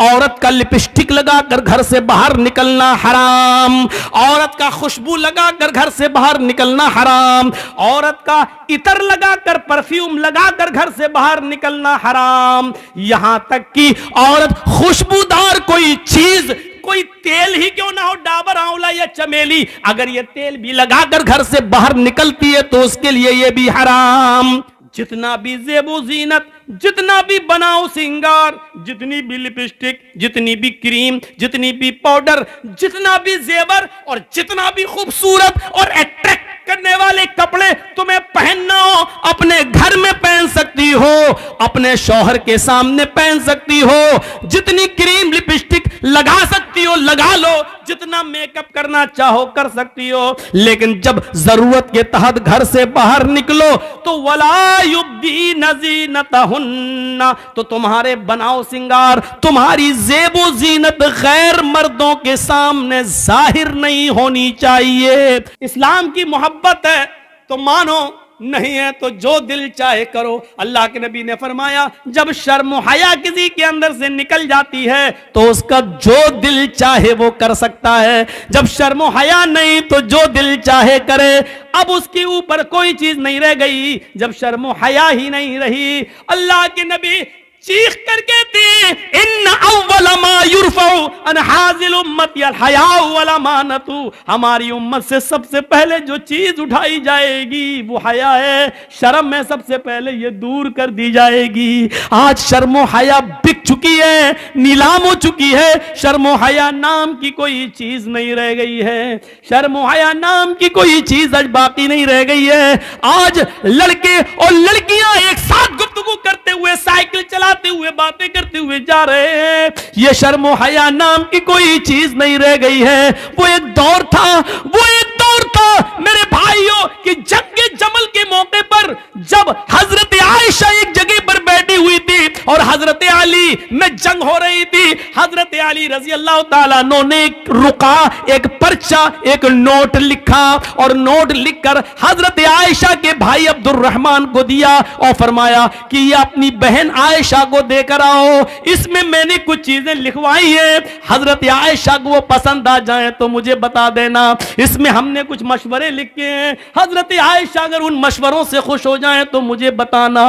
औरत का लिपस्टिक लगाकर घर से बाहर निकलना हराम, औरत का खुशबू लगाकर घर से बाहर निकलना हराम, औरत का इतर लगाकर परफ्यूम लगाकर घर से बाहर निकलना हराम। यहां तक कि औरत खुशबूदार कोई चीज, कोई तेल ही क्यों ना हो, डाबर आंवला या चमेली, अगर ये तेल भी लगाकर घर से बाहर निकलती है तो उसके लिए ये भी हराम। जितना भी ज़ेबो ज़ीनत, जितना भी बनाओ सिंगार, जितनी भी लिपस्टिक, जितनी भी क्रीम, जितनी भी पाउडर, जितना भी जेवर और जितना भी खूबसूरत और अट्रैक्ट करने वाले कपड़े तुम्हें पहनना हो, अपने घर में पहन सकती हो, अपने शौहर के सामने पहन सकती हो। जितनी क्रीम लिपस्टिक लगा सकती हो लगा लो, जितना मेकअप करना चाहो कर सकती हो, लेकिन जब जरूरत के तहत घर से बाहर निकलो तो वला युब्दीना ज़ीनतहुन्ना, तो तुम्हारे बनाओ सिंगार, तुम्हारी ज़ेबो ज़ीनत गैर मर्दों के सामने जाहिर नहीं होनी चाहिए। इस्लाम की मोहब्बत है तो मानो, नहीं है तो जो दिल चाहे करो। अल्लाह के नबी ने फरमाया जब शर्म हया किसी के अंदर से निकल जाती है तो उसका जो दिल चाहे वो कर सकता है, जब शर्म हया नहीं तो जो दिल चाहे करे। अब उसके ऊपर कोई चीज नहीं रह गई जब शर्म हया ही नहीं रही। अल्लाह के नबी चीख कर कहते हैं इन अव्वल मा युरफउ अन हाजिल उम्मती अल हयाउ वल अमानतु, हमारी उम्मत से सबसे पहले जो चीज उठाई जाएगी वो हया है, शर्म में सबसे पहले ये दूर कर दी जाएगी। आज शर्म हया बिक चुकी है, नीलाम हो चुकी है, शर्म हया नाम की कोई चीज नहीं रह गई है, शर्म हया नाम की कोई चीज आज बाकी नहीं रह गई है। आज लड़के और लड़कियां एक साथ गुफ्तगू करते हुए, साइकिल चला हुए, बातें करते हुए जा रहे हैं, ये शर्म हया नाम की कोई चीज नहीं रह गई है। वो एक दौर था, वो एक दौर था मेरे भाइयों कि जंग जमल के मौके पर जब हजरत आयशा एक जगह पर बैठी हुई थी और हजरत अली में जंग हो रही थी, हजरत अली रजी अल्लाह ताला अन्हु ने एक रुका, एक पर्चा, एक नोट लिखा और नोट लिखकर हजरत आयशा के भाई अब्दुर्रहमान को दिया और फरमाया कि ये अपनी बहन आयशा को देकर आओ, इसमें मैंने कुछ चीजें लिखवाई है, हजरत आयशा को वो पसंद आ जाए तो मुझे बता देना, इसमें हमने कुछ मशवरे लिखे हैं, हजरत आयशा अगर उन मशवरों से खुश हो जाए तो मुझे बताना।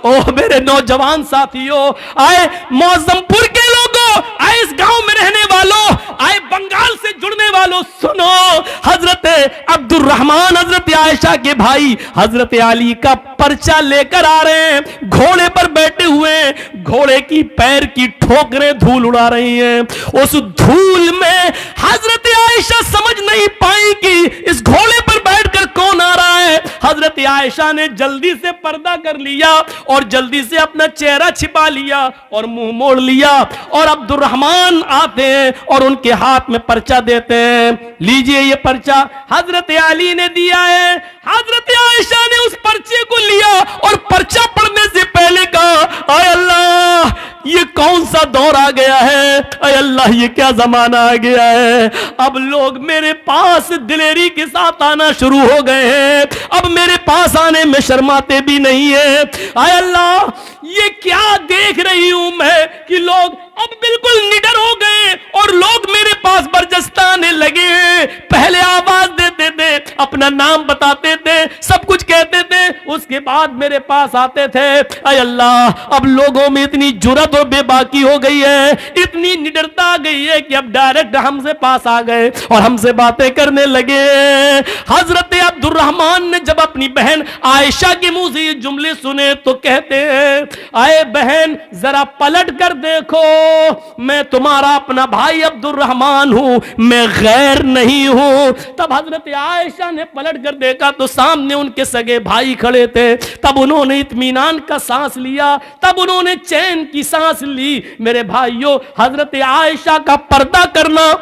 ओ मेरे नौजवान साथियों, आए मौजमपुर के लोगों, आए इस गांव में रहने वालों, आए बंगाल से जुड़ने वालों, सुनो, हजरत अब्दुर्रहमान हजरत आयशा के भाई हजरत अली का पर्चा लेकर आ रहे हैं, घोड़े पर बैठे हुए, घोड़े की पैर की ठोकरें धूल उड़ा रही हैं। उस धूल में हजरत आयशा समझ नहीं पाई कि इस घोड़े पर बैठकर कौन आ रहा है। हजरत आयशा ने जल्दी से पर्दा कर लिया और जल्दी से अपना चेहरा छिपा लिया और मुंह मोड़ लिया और अब्दुर्रहमान आते हैं और उनके हाथ में पर्चा देते हैं, लीजिए ये पर्चा हजरत अली ने दिया है। हजरत आयशा ने उस पर्चे को लिया और पर्चा पढ़ने से पहले कहा, आय अल्लाह ये कौन सा दौर आ गया है, आय अल्लाह ये क्या जमाना आ गया है। अब लोग मेरे पास दिलेरी के साथ आना शुरू हो गए हैं, अब मेरे पास आने में शर्माते भी नहीं है। आय अल्लाह ये क्या देख रही हूं मैं कि लोग अब बिल्कुल निडर हो गए और लोग मेरे पास बरजस्ता आने लगे हैं। पहले आवाज देते थे, अपना नाम बताते थे, सब कुछ कहते थे, उसके बाद मेरे पास आते थे। आय अल्लाह अब लोगों में इतनी जुर्रत और बेबाकी हो गई है, इतनी निडरता आ गई है कि अब डायरेक्ट हमसे पास आ गए और हमसे बातें करने लगे। हजरत अब्दुर्रहमान ने जब अपनी बहन आयशा के मुंह से ये जुमले सुने तो कहते हैं, आए बहन जरा पलट कर देखो, मैं तुम्हारा अपना भाई अब्दुर्रहमान हूं, मैं गैर नहीं हूं। तब हजरत आयशा ने पलट कर देखा तो सामने उनके सगे भाई खड़े थे। तब उन्होंने इत्मीनान का सांस लिया, तब उन्होंने चैन की सांस ली। मेरे भाइयों, हजरत आयशा का पर्दा करना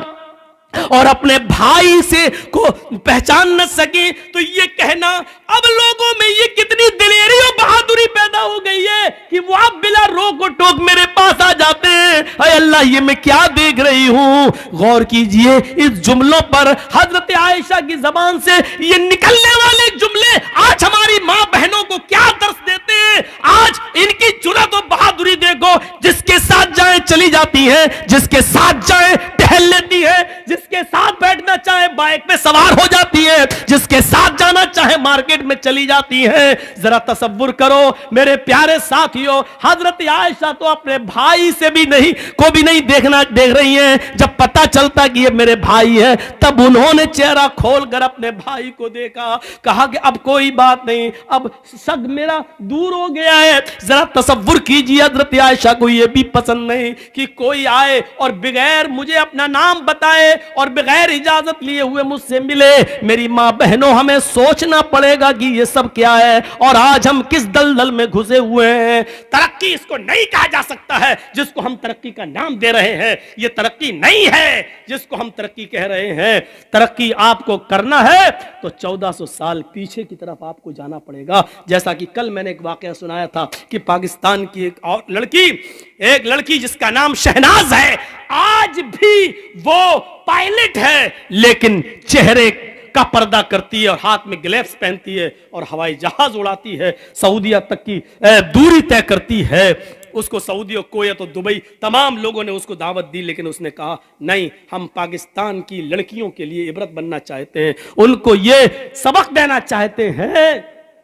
और अपने भाई से को पहचान न सके तो ये कहना, अब लोगों में ये कितनी दिलेरी और बहादुरी पैदा हो गई है कि वो आप बिला रोक और टोक मेरे पास आ जाते हैं। अरे अल्लाह ये मैं क्या देख रही हूं। गौर कीजिए इस जुमलों पर, हजरत आयशा की जबान से ये निकलने वाले जुमले जुमले आज हमारी मां बहनों को क्या दर्श देते हैं। आज इनकी जुर्रत और बहादुरी देखो, जिसके साथ जाए चली जाती है, जिसके साथ जाए टहल लेती है, जिसके साथ बैठना चाहे बाइक पे सवार हो जाती है, जिसके साथ जाना चाहे मार्केट में चली जाती है। जरा तसव्वुर करो मेरे प्यारे साथियों, हजरत आयशा तो अपने भाई से भी नहीं को भी नहीं देख रही हैं। जब पता चलता कि ये मेरे भाई है, तब उन्होंने चेहरा खोलकर अपने भाई को देखा, कहा कि अब कोई बात नहीं, अब शक मेरा दूर हो गया है। जरा तसव्वुर कीजिए, हजरत आयशा को यह भी पसंद नहीं कि कोई आए और बगैर मुझे अपना नाम बताए और बगैर इजाजत लिए हुए मुझसे मिले। मेरी मां बहनों, हमें सोचना पड़ेगा कि ये सब क्या है और आज हम किस दलदल में घुसे हुए हैं। तरक्की इसको नहीं कहा जा सकता है जिसको हम तरक्की का नाम दे रहे हैं। ये तरक्की नहीं है जिसको हम तरक्की कह रहे हैं। तरक्की आपको करना है तो 1400 साल पीछे की तरफ आपको जाना पड़ेगा। जैसा कि कल मैंने एक वाकया सुनाया था कि पाकिस्तान की एक लड़की जिसका नाम शहनाज है, आज भी वो पायलट है, लेकिन चेहरे का पर्दा करती है और हाथ में ग्लव्स पहनती है और हवाई जहाज उड़ाती है, सऊदीया तक की दूरी तय करती है। उसको सऊदी और कोयत और दुबई तमाम लोगों ने उसको दावत दी, लेकिन उसने कहा नहीं, हम पाकिस्तान की लड़कियों के लिए इबरत बनना चाहते हैं, उनको ये सबक देना चाहते हैं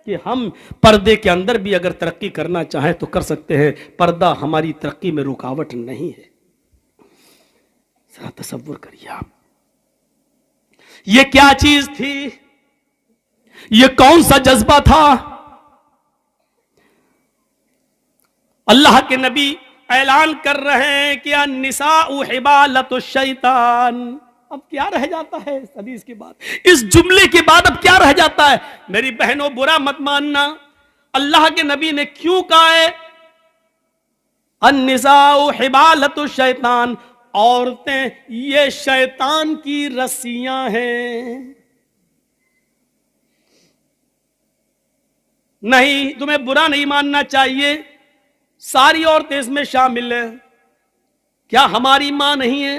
कि हम पर्दे के अंदर भी अगर तरक्की करना चाहें तो कर सकते हैं। पर्दा हमारी तरक्की में रुकावट नहीं है। जरा तसव्वुर करिए आप, ये क्या चीज थी, ये कौन सा जज्बा था। अल्लाह के नबी ऐलान कर रहे हैं कि अन्निसाउ हिबालतु शैतान। अब क्या रह जाता है इस हदीस के बाद, इस जुमले के बाद अब क्या रह जाता है। मेरी बहनों, बुरा मत मानना, अल्लाह के नबी ने क्यों कहा है अन्निसाउ हिबालतु शैतान, औरतें ये शैतान की रस्सियां हैं। नहीं, तुम्हें बुरा नहीं मानना चाहिए, सारी औरतें इसमें शामिल है। क्या हमारी मां नहीं है?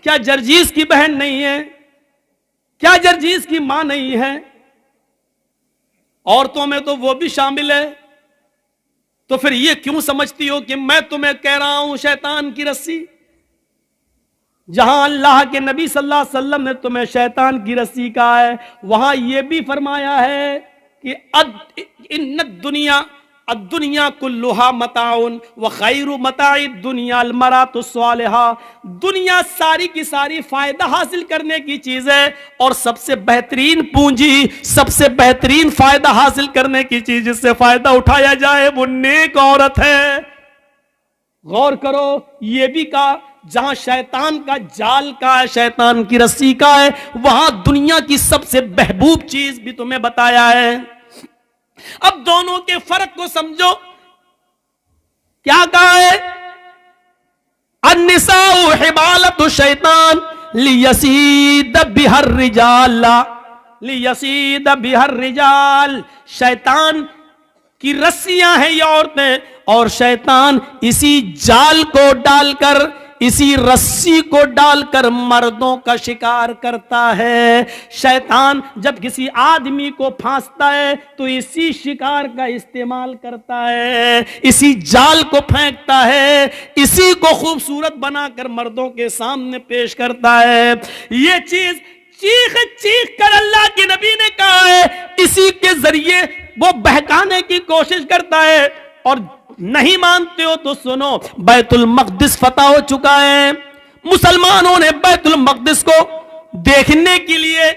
क्या जर्जीस की बहन नहीं है? क्या जर्जीस की मां नहीं है? औरतों में तो वो भी शामिल है। तो फिर ये क्यों समझती हो कि मैं तुम्हें कह रहा हूं शैतान की रस्सी, जहां अल्लाह के नबी सल्लल्लाहु अलैहि वसल्लम ने तुम्हें शैतान की रस्सी कहा है, वहां यह भी फरमाया है कि इन्नद दुनिया कुल्लुहा मताउन व खैरु मताइ दुनिया अल मरातु स्वालिहा। दुनिया सारी की सारी फायदा हासिल करने की चीज है और सबसे बेहतरीन पूंजी, सबसे बेहतरीन फायदा हासिल करने की चीज, जिससे फायदा उठाया जाए, वो नेक औरत है। गौर करो, ये भी कहा जहां शैतान का जाल का है, शैतान की रस्सी का है, वहां दुनिया की सबसे महबूब चीज भी तुम्हें बताया है। अब दोनों के फर्क को समझो। क्या कहा है? अन्निसाउ हिबालतु शैतान लियसीद बिहर रिजाल, लियसीद बिहर रिजाल। शैतान की रस्सियां हैं ये औरतें, और शैतान इसी जाल को डालकर, इसी रस्सी को डालकर मर्दों का शिकार करता है। शैतान जब किसी आदमी को फांसता है तो इसी शिकार का इस्तेमाल करता है, इसी जाल को फेंकता है, इसी को खूबसूरत बनाकर मर्दों के सामने पेश करता है। ये चीज चीख चीख कर अल्लाह के नबी ने कहा है, इसी के जरिए वो बहकाने की कोशिश करता है। और नहीं मानते हो तो सुनो, बैतुल मक़दिस फतह हो चुका है। मुसलमानों ने बैतुल मक़दिस को देखने के लिए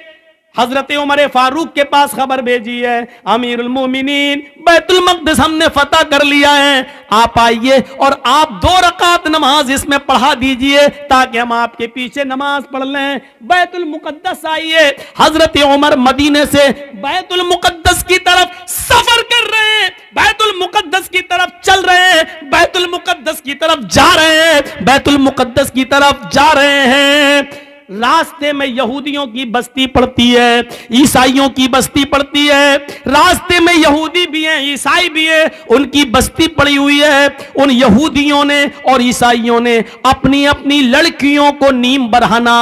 हजरत उमर फारूक के पास खबर भेजी है, अमीरुल मोमिनीन बैतुल मक़दिस हमने फतह कर लिया है, आप आइए और आप 2 रकात नमाज इसमें पढ़ा दीजिए ताकि हम आपके पीछे नमाज पढ़ लें। बैतुल मुक़द्दस आइए। हजरत उमर मदीने से बैतुल मुक़द्दस की तरफ सफर कर रहे हैं, बैतुल मुक़द्दस की तरफ चल रहे हैं, बैतुल मुक़द्दस की तरफ जा रहे हैं, बैतुल मुक़द्दस की तरफ जा रहे हैं। रास्ते में यहूदियों की बस्ती पड़ती है, ईसाइयों की बस्ती पड़ती है। रास्ते में यहूदी भी हैं, ईसाई भी हैं, उनकी बस्ती पड़ी हुई है। उन यहूदियों ने और ईसाइयों ने अपनी अपनी लड़कियों को नीम बरहाना,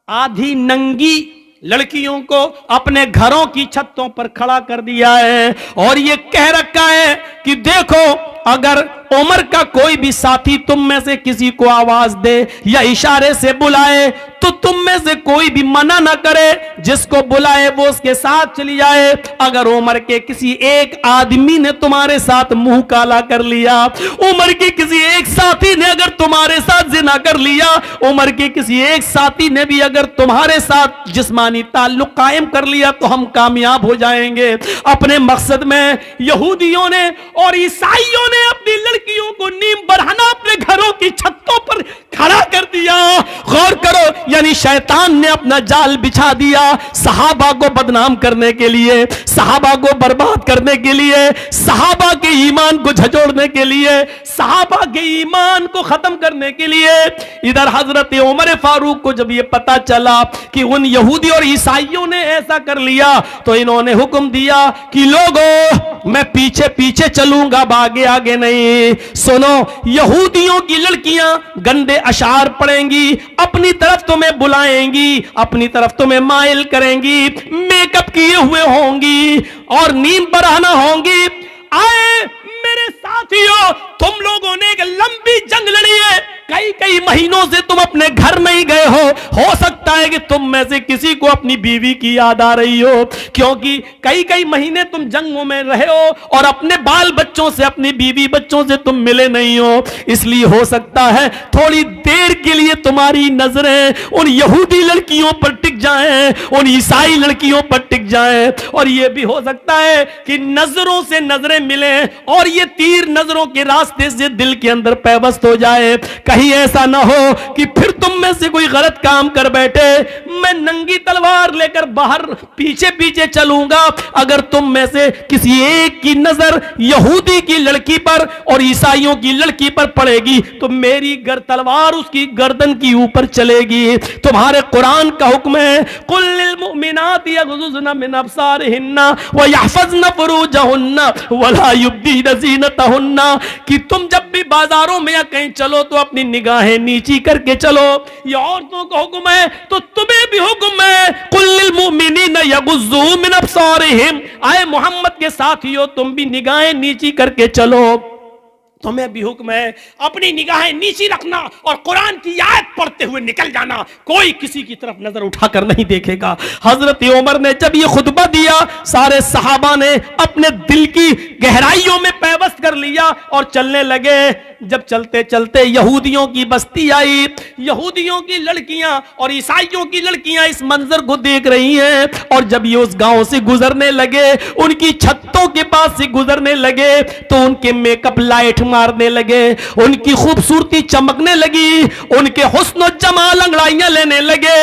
आधी नंगी लड़कियों को अपने घरों की छतों पर खड़ा कर दिया है और ये कह रखा है कि देखो, अगर उमर का कोई भी साथी तुम में से किसी को आवाज दे या इशारे से बुलाए तो तुम में से कोई भी मना ना करे, जिसको बुलाए वो उसके साथ चली जाए। अगर उमर के किसी एक आदमी ने तुम्हारे साथ मुंह काला कर लिया, उमर के किसी एक साथी ने अगर तुम्हारे साथ जिना कर लिया, उमर के किसी एक साथी ने भी अगर तुम्हारे साथ जिस्मानी ताल्लुक कायम कर लिया तो हम कामयाब हो जाएंगे अपने मकसद में। यहूदियों ने और ईसाइयों ने अपनी लड़कियों को नीम बरहना अपने घरों की छतों पर खड़ा कर दिया। गौर करो, यानी शैतान ने अपना जाल बिछा दिया सहाबा को बदनाम करने के लिए, सहाबा को बर्बाद करने के लिए, सहाबा के ईमान को झंझोड़ने के लिए, सहाबा के ईमान को खत्म करने के लिए। इधर हजरत उमर फारूक को जब ये पता चला कि उन यहूदी और ईसाइयों ने ऐसा कर लिया तो इन्होंने हुक्म दिया कि लोगों, मैं पीछे पीछे चलूंगा, आगे आगे नहीं। सुनो, यहूदियों की लड़कियां गंदे अशार पढ़ेंगी, अपनी तरफ तुम्हें बुलाएंगी, अपनी तरफ तुम्हें माइल करेंगी, मेकअप किए हुए होंगी और नीम बरहना होंगी। आए मेरे साथियों, तुम लोगों ने एक लंबी जंग लड़ी है, कई कई महीनों से तुम अपने घर नहीं गए हो सकता है कि तुम में से किसी को अपनी बीवी की याद आ रही हो, क्योंकि कई कई महीने तुम जंगों में रहे हो और अपने बाल बच्चों से, अपनी बीवी बच्चों से तुम मिले नहीं हो। इसलिए हो सकता है थोड़ी देर के लिए तुम्हारी नजरें उन यहूदी लड़कियों पर टिक जाएं, उन ईसाई लड़कियों पर टिक जाएं, और यह भी हो सकता है कि नजरों से नजरें मिले और ये तीर नजरों के रास्ते से दिल के अंदर पैवस्त हो जाए। कहीं ऐसा ना हो कि फिर तुम में से कोई गलत काम कर बैठे, मैं नंगी तलवार लेकर बाहर पीछे पीछे चलूंगा। अगर तुम में से किसी एक की नजर यहूदी की लड़की पर और ईसाइयों की लड़की पर पड़ेगी तो मेरी तलवार उसकी गर्दन की ऊपर चलेगी। तुम्हारे कुरान का हुक्म है, कुल लिल मुमिनाति यगजुज़ना मिन अब्सारिहिन्ना व यहफ़ज़ना फ़ुरूजहुन्ना वला युब्दीना ज़ीनतहुन्ना, कि तुम जब भी बाजारों में या कहीं चलो तो अपनी निगाहें नीची करके चलो। ये औरतों का हुक्म है तो तुम्हें भी हुक्म है, कुल लिल मुमिनीना यगुज़्ज़ू मिन अब्सारिहिम, आए मोहम्मद के साथियों तुम भी निगाहें नीची करके चलो। तुम्हें भी हुक्म है अपनी निगाहें नीची रखना और कुरान की आयत पढ़ते हुए निकल जाना, कोई किसी की तरफ नजर उठाकर नहीं देखेगा। हजरत उमर ने जब ये खुतबा दिया, सारे सहाबा ने अपने दिल की गहराइयों में पैवस्त कर लिया और चलने लगे। जब चलते चलते यहूदियों की बस्ती आई, यहूदियों की लड़कियां और ईसाइयों की लड़कियां इस मंजर को देख रही हैं, और जब ये उस गांव से गुजरने लगे, उनकी छतों के पास से गुजरने लगे तो उनके मेकअप लाइट मारने लगे, उनकी खूबसूरती चमकने लगी, उनके हुस्न और जमाल अंगड़ाइयां लेने लगे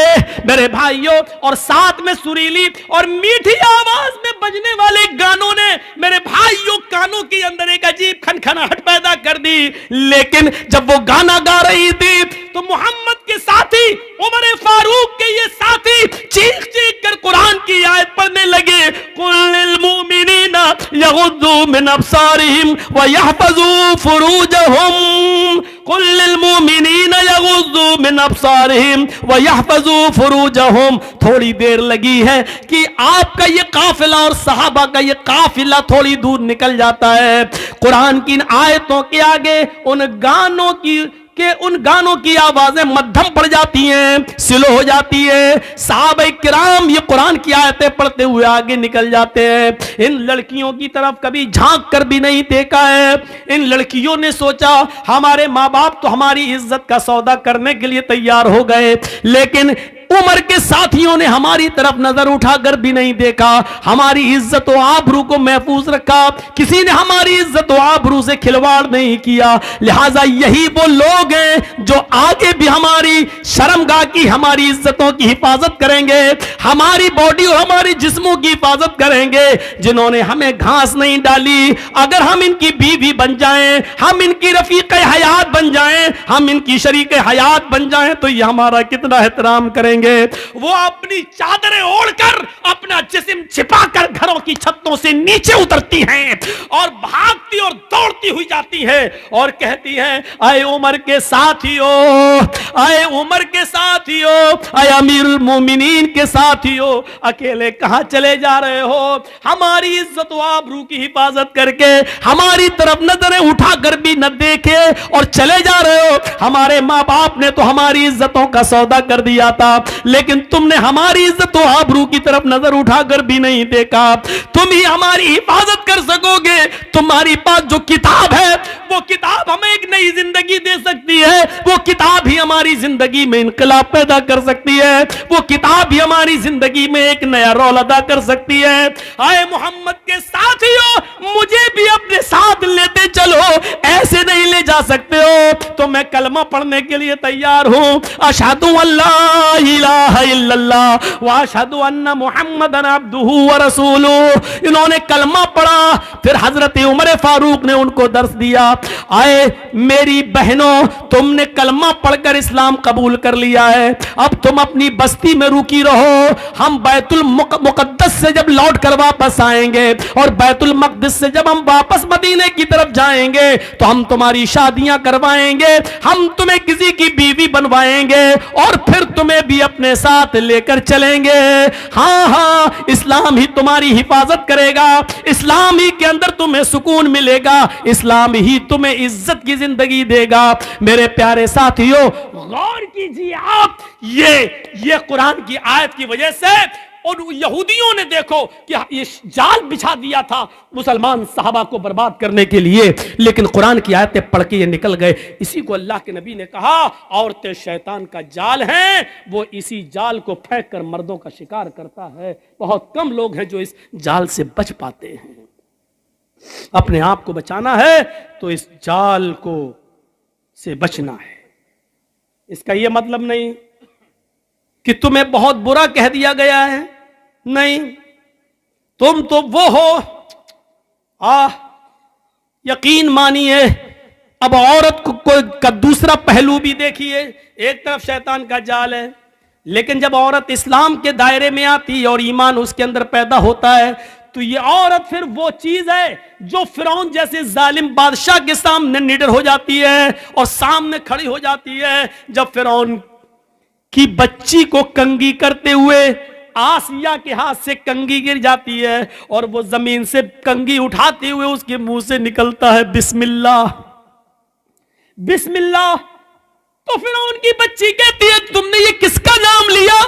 मेरे भाइयों। और साथ में सुरीली और मीठी आवाज में बजने वाले गानों ने मेरे भाइयों कानों के अंदर एक अजीब खनखनाहट पैदा कर दी। लेकिन जब वो गाना गा रही थी तो मोहम्मद के साथी उमर फारूक के ये साथी चीख चीख कर कुरान की आयत पढ़ने लगे, कुल लिल मुमिनीना यगुद्दू मिन अब्सारिहिम व यहफ़ज़ू फुरूजहुम, कुल लिल मुमिनीना यगुद्दू मिन अब्सारिहिम व यहफ़ज़ू फुरूजहुम। थोड़ी देर लगी है कि आपका ये काफिला और सहाबा का ये काफिला थोड़ी दूर निकल जाता है। कुरान की इन आयतों के आगे उन गानों की आवाजें मध्यम पड़ जाती हैं, स्लो हो जाती है। सहाबा किराम ये कुरान की आयतें पढ़ते हुए आगे निकल जाते हैं। इन लड़कियों की तरफ कभी झांक कर भी नहीं देखा है। इन लड़कियों ने सोचा हमारे माँ बाप तो हमारी इज्जत का सौदा करने के लिए तैयार हो गए, लेकिन उमर के साथियों ने हमारी तरफ नजर उठाकर भी नहीं देखा, हमारी इज्जत और आबरू को महफूज रखा, किसी ने हमारी इज्जत और आबरू से खिलवाड़ नहीं किया। लिहाजा यही वो लोग हैं जो आगे भी हमारी शर्मगाह की, हमारी इज्जतों की हिफाजत करेंगे, हमारी बॉडी और हमारी जिस्मों की हिफाजत करेंगे, जिन्होंने हमें घास नहीं डाली। अगर हम इनकी बीवी बन जाएं, हम इनकी रफीक हयात बन जाएं, हम इनकी शरीक हयात बन जाएं तो ये हमारा कितना एहतराम करेंगे। वो अपनी चादरें ओढ़कर अपना जिस्म छिपाकर घरों की छतों से नीचे उतरती हैं और भागती और दौड़ती हुई जाती हैं और कहती हैं, आए उमर के साथियों, साथियों, आए उमर के साथियों, आए अमीरुल मोमिनीन के साथियों, अकेले कहां चले जा रहे हो? हमारी इज्जत व आबरू की हिफाजत करके हमारी तरफ नजरें उठाकर भी न देखे और चले जा रहे हो। हमारे माँ बाप ने तो हमारी इज्जतों का सौदा कर दिया था, लेकिन तुमने हमारी इज्जत व आबरू की तरफ नजर उठाकर भी नहीं देखा। तुम ही हमारी हिफाजत कर सकोगे। तुम्हारी पास जो किताब है वो किताब हमें एक नई जिंदगी दे सकती है, वो किताब ही हमारी जिंदगी में इनकलाब पैदा कर सकती है, वो किताब ही हमारी जिंदगी में एक नया रोल अदा कर सकती है। आए मोहम्मद के साथियों, मुझे भी अपने साथ लेते चलो, ऐसे नहीं ले जा सकते हो। तो मैं कलमा पढ़ने के लिए तैयार हूं। अशहदु अल्ला इलाहा इल्लल्लाह व अशहदु अन्ना मुहम्मदन अब्दुहु व रसूलुहु। इन्होंने कलमा पढ़ा, फिर हजरत उमर फारूक ने उनको दर्स दिया। आए मेरी बहनों, तुमने कलमा पढ़कर इस्लाम कबूल कर लिया है, अब तुम अपनी बस्ती में रुकी रहो। हम बैतुल मुकद्दस से जब लौट कर वापस आएंगे और बैतुल मक़दिस से जब हम वापस मदीने की तरफ जाएंगे तो हम तुम्हारी शादियां करवाएंगे, हम तुम्हें किसी की बीवी बनवाएंगे और फिर तुम्हें भी अपने साथ लेकर चलेंगे। हाँ हाँ, इस्लाम ही तुम्हारी हिफाजत करेगा, इस्लाम ही के अंदर तुम्हें सुकून मिलेगा, इस्लाम ही तुम्हें इज्जत की जिंदगी देगा। मेरे प्यारे साथियों, गौर कीजिए आप, ये कुरान की आयत की वजह से और यहूदियों ने देखो कि ये जाल बिछा दिया था मुसलमान सहाबा को बर्बाद करने के लिए, लेकिन कुरान की आयतें पढ़ के ये निकल गए। इसी को अल्लाह के नबी ने कहा, औरतें शैतान का जाल हैं, वो इसी जाल को फेंक कर मर्दों का शिकार करता है। बहुत कम लोग हैं जो इस जाल से बच पाते हैं। अपने आप को बचाना है तो इस जाल को से बचना है। इसका यह मतलब नहीं कि तुम्हें बहुत बुरा कह दिया गया है, नहीं, तुम तो वो हो। यकीन मानिए, अब औरत को का दूसरा पहलू भी देखिए। एक तरफ शैतान का जाल है, लेकिन जब औरत इस्लाम के दायरे में आती है और ईमान उसके अंदर पैदा होता है तो ये औरत फिर वो चीज है जो फिरौन जैसे जालिम बादशाह के सामने निडर हो जाती है और सामने खड़ी हो जाती है। जब फिरौन की बच्ची को कंगी करते हुए आसिया के हाथ से कंगी गिर जाती है और वो जमीन से कंगी उठाते हुए उसके मुंह से निकलता है बिस्मिल्लाह बिस्मिल्लाह, तो फिरौन की बच्ची कहती है तुमने ये किसका नाम लिया?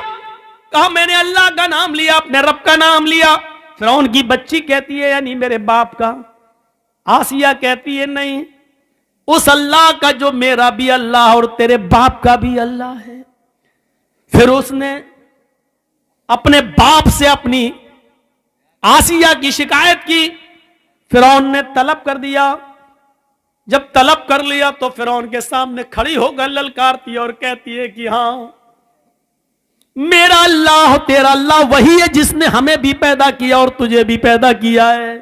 कहा मैंने अल्लाह का नाम लिया, अपने रब का नाम लिया। फिरौन की बच्ची कहती है यानी मेरे बाप का। आसिया कहती है नहीं, उस अल्लाह का जो मेरा भी अल्लाह और तेरे बाप का भी अल्लाह है। फिर उसने अपने बाप से अपनी आसिया की शिकायत की। फिरौन ने तलब कर दिया। जब तलब कर लिया तो फिरौन के सामने खड़ी होकर ललकारती और कहती है कि हां, मेरा अल्लाह तेरा अल्लाह वही है जिसने हमें भी पैदा किया और तुझे भी पैदा किया है।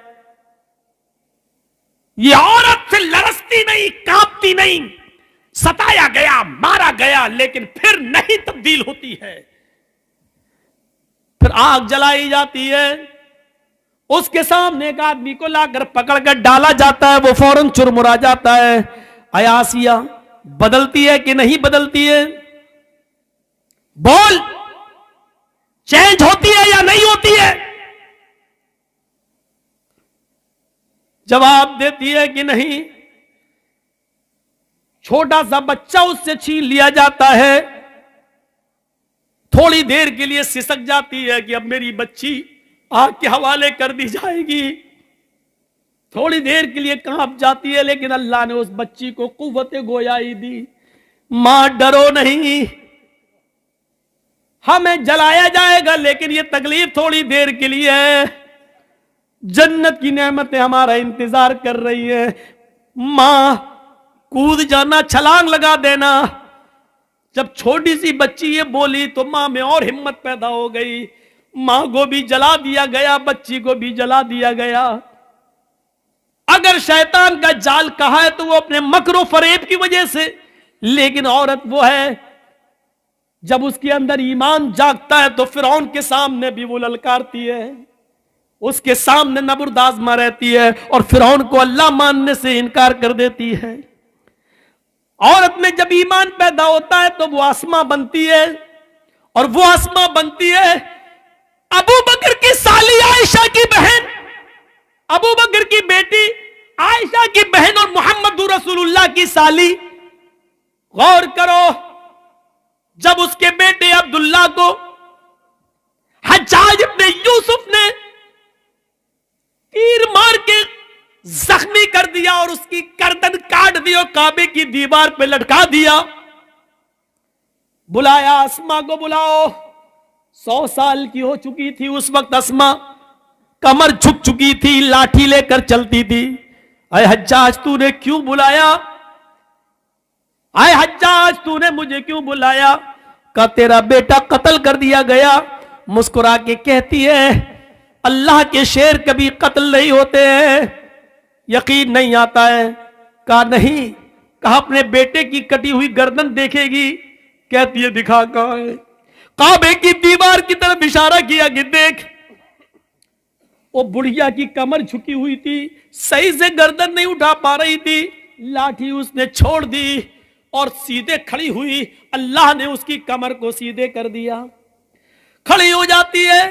ये औरत से लरसती नहीं, कांपती नहीं, सताया गया, मारा गया, लेकिन फिर नहीं तब्दील होती है। फिर आग जलाई जाती है, उसके सामने एक आदमी को लाकर पकड़कर डाला जाता है, वो फौरन चुरमुरा जाता है। आसिया बदलती है कि नहीं बदलती है? बोल, चेंज होती है या नहीं होती है? जवाब देती है कि नहीं। छोटा सा बच्चा उससे छीन लिया जाता है, थोड़ी देर के लिए सिसक जाती है कि अब मेरी बच्ची आग के हवाले कर दी जाएगी। थोड़ी देर के लिए कांप जाती है, लेकिन अल्लाह ने उस बच्ची को कुव्वत गोयाई दी। मां डरो नहीं, हमें जलाया जाएगा, लेकिन ये तकलीफ थोड़ी देर के लिए है, जन्नत की नेमतें हमारा इंतजार कर रही है। मां कूद जाना, छलांग लगा देना। जब छोटी सी बच्ची ये बोली तो मां में और हिम्मत पैदा हो गई। मां को भी जला दिया गया, बच्ची को भी जला दिया गया। अगर शैतान का जाल कहा है तो वो अपने मकरो फरेब की वजह से, लेकिन औरत वो है जब उसके अंदर ईमान जागता है तो फिरौन के सामने भी वो ललकारती है, उसके सामने नबुर्दाज़मा रहती है और फिरौन को अल्लाह मानने से इनकार कर देती है। औरत में जब ईमान पैदा होता है तो वो आसमा बनती है, और वो आसमा बनती है अबू बकर की साली आयशा की बहन, अबू बकर की बेटी आयशा की बहन और मोहम्मद रसूलुल्लाह की साली। गौर करो, जब उसके बेटे अब्दुल्ला को हज्जाज इब्ने यूसुफ ने तीर मार के जख्मी कर दिया और उसकी गर्दन काट दी और काबे की दीवार पे लटका दिया, बुलाया अस्मा को, बुलाओ। 100 साल की हो चुकी थी उस वक्त अस्मा, कमर झुक चुकी थी, लाठी लेकर चलती थी। अय हज्जाज तूने क्यों बुलाया? अय हज्जाज तूने मुझे क्यों बुलाया? का तेरा बेटा कत्ल कर दिया गया। मुस्कुरा के कहती है अल्लाह के शेर कभी कत्ल नहीं होते हैं, यकीन नहीं आता है। कहा नहीं। कहा अपने बेटे की कटी हुई गर्दन देखेगी? कहती है दिखा कहां है? काबे की दीवार की तरफ इशारा किया कि देख। वो बुढ़िया की कमर झुकी हुई थी, सही से गर्दन नहीं उठा पा रही थी, लाठी उसने छोड़ दी और सीधे खड़ी हुई। अल्लाह ने उसकी कमर को सीधे कर दिया, खड़ी हो जाती है।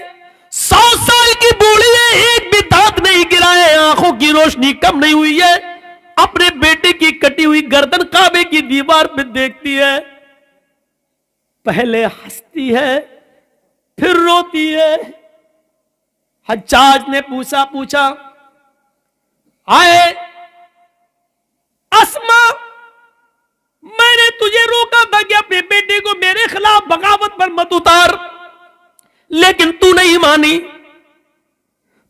100 साल की बूढ़ी है, एक भी दांत नहीं गिराए, आंखों की रोशनी कम नहीं हुई है, अपने बेटे की कटी हुई गर्दन काबे की दीवार पे देखती है। पहले हंसती है फिर रोती है। हज्जाज ने पूछा आए अस्मा, मैंने तुझे रोका था कि अपने बेटे को मेरे खिलाफ बगावत पर मत उतार, लेकिन तू नहीं मानी।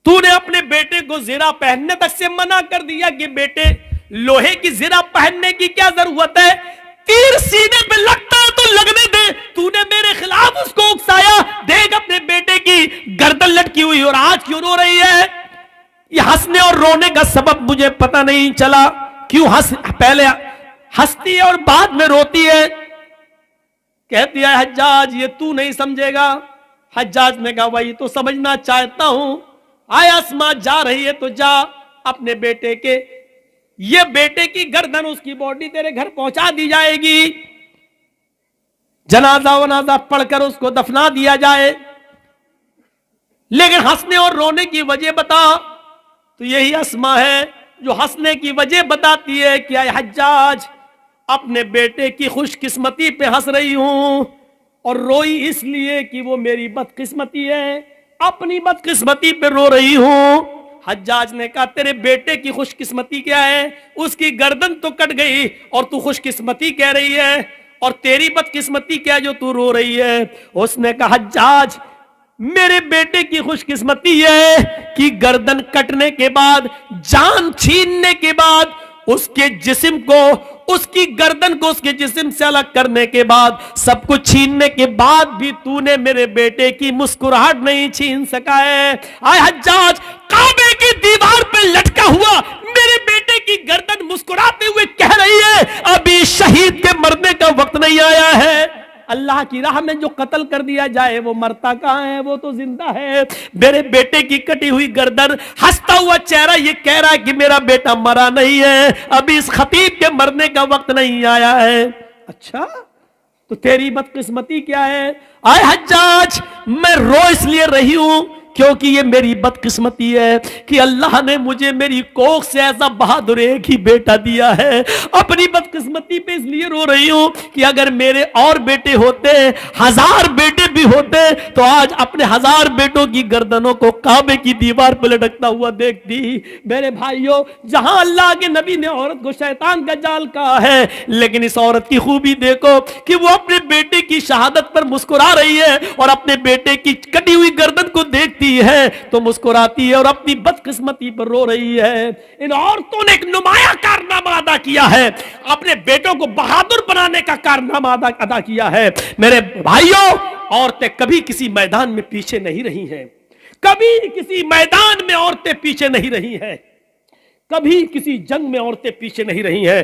तूने अपने बेटे को ज़िरा पहनने तक से मना कर दिया कि बेटे लोहे की ज़िरा पहनने की क्या जरूरत है, तीर सीने पे लगता है तो लगने दे। तूने मेरे खिलाफ उसको उकसाया। देख अपने बेटे की गर्दन लटकी हुई और आज क्यों रो रही है? ये हंसने और रोने का सबब मुझे पता नहीं चला, क्यों पहले हंसती है और बाद में रोती है। कहती है हज्जाज ये तू नहीं समझेगा। हज्जाज ने कहा वही तो समझना चाहता हूं। आय अस्मा जा रही है तो जा, अपने बेटे के ये बेटे की गर्दन उसकी बॉडी तेरे घर पहुंचा दी जाएगी, जनाजा वनाजा पढ़कर उसको दफना दिया जाए। लेकिन हंसने और रोने की वजह बता। तो यही अस्मा है जो हंसने की वजह बताती है कि आय हज्जाज अपने बेटे की खुशकिस्मती पे हंस रही हूं, और रोई इसलिए कि वो मेरी बदकिस्मती है, अपनी बदकिस्मती पे रो रही हूं। हज्जाज ने कहा तेरे बेटे की खुशकिस्मती क्या है? उसकी गर्दन तो कट गई और तू खुशकिस्मती कह रही है, और तेरी बदकिस्मती क्या जो तू रो रही है? उसने कहा हज्जाज मेरे बेटे की खुशकिस्मती है कि गर्दन कटने के बाद, जान छीनने के बाद, उसके जिस्म को, उसकी गर्दन को उसके जिस्म से अलग करने के बाद, सब कुछ छीनने के बाद भी तूने मेरे बेटे की मुस्कुराहट नहीं छीन सका है। आय हज्जाज काबे की दीवार पे लटका हुआ मेरे बेटे की गर्दन मुस्कुराते हुए कह रही है अभी शहीद के मरने का वक्त नहीं आया है। अल्लाह की राह में जो कत्ल कर दिया जाए वो मरता कहां है? वो तो जिंदा है। मेरे बेटे की कटी हुई गर्दन, हंसता हुआ चेहरा ये कह रहा है कि मेरा बेटा मरा नहीं है, अभी इस खतीब के मरने का वक्त नहीं आया है। अच्छा तो तेरी बदकिस्मती क्या है? आए हज्जाज मैं रो इसलिए रही हूं क्योंकि ये मेरी बदकिस्मती है कि अल्लाह ने मुझे मेरी कोख से ऐसा बहादुर एक ही बेटा दिया है। अपनी बदकिस्मती पे इसलिए रो रही हूं कि अगर मेरे और बेटे होते, 1000 बेटे भी होते, तो आज अपने 1000 बेटों की गर्दनों को काबे की दीवार पर लटकता हुआ देखती। मेरे भाइयों, जहां अल्लाह के नबी ने औरत को शैतान का जाल कहा है, लेकिन इस औरत की खूबी देखो कि वो अपने बेटे की शहादत पर मुस्कुरा रही है और अपने बेटे की कटी हुई गर्दन को देखती है तो मुस्कुराती है और अपनी बदकिस्मती पर रो रही है। इन औरतों ने एक नुमाया कारनामा अदा किया है, अपने बेटों को बहादुर बनाने का कारनामा अदा किया है। मेरे भाइयों, औरतें कभी किसी मैदान में पीछे नहीं रही हैं, कभी किसी मैदान में औरतें पीछे नहीं रही हैं, कभी किसी जंग में औरतें पीछे नहीं रही हैं।